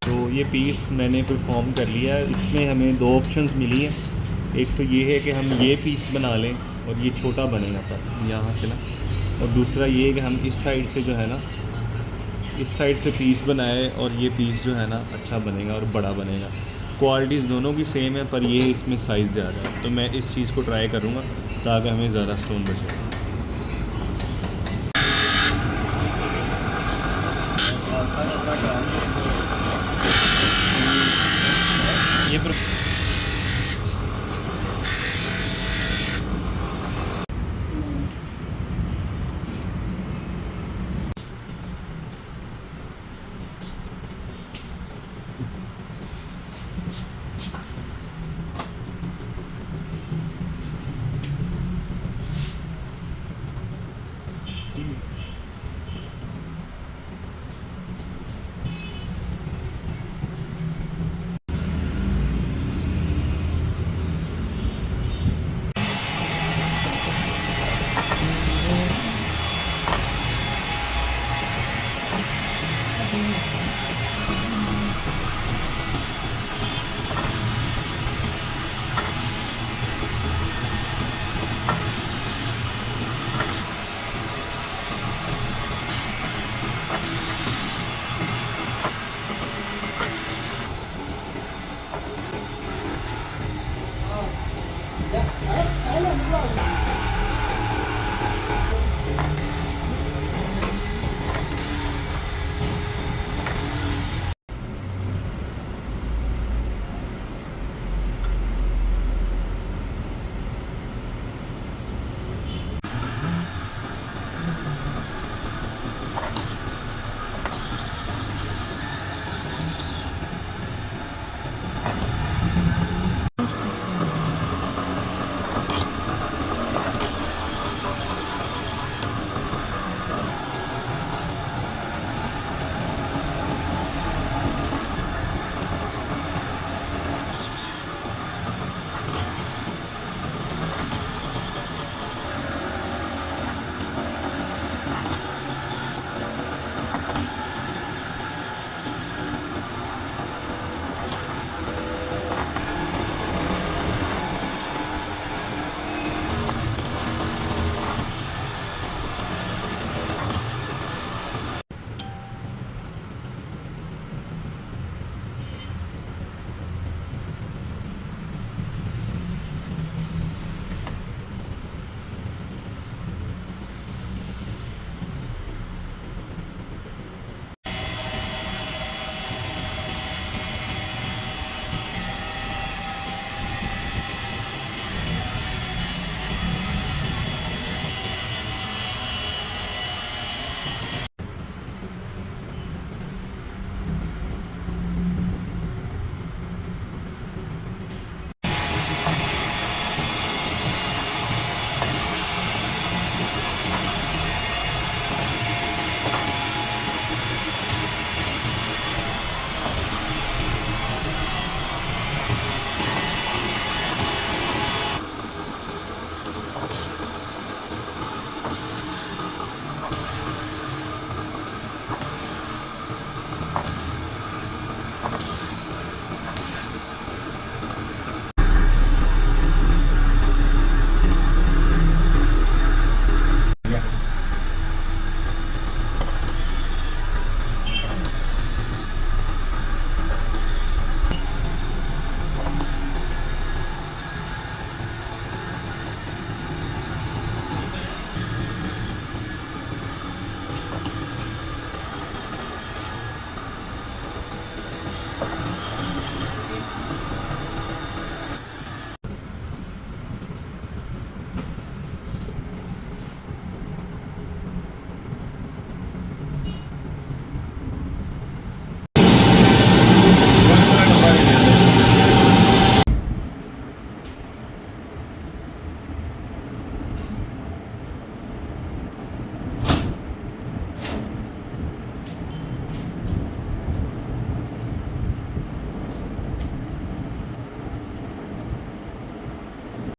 तो ये पीस मैंने परफॉर्म कर लिया है। इसमें हमें दो ऑप्शंस मिली हैं। एक तो ये है कि हम ये पीस बना लें और ये छोटा बनेगा पर यहाँ से ना, और दूसरा ये है कि हम इस साइड से जो है ना, इस साइड से पीस बनाए और ये पीस जो है ना अच्छा बनेगा और बड़ा बनेगा। क्वालिटीज़ दोनों की सेम है पर ये इसमें साइज़ ज़्यादा है, तो मैं इस चीज़ को ट्राई करूँगा ताकि हमें ज़्यादा स्टोन बचे। ये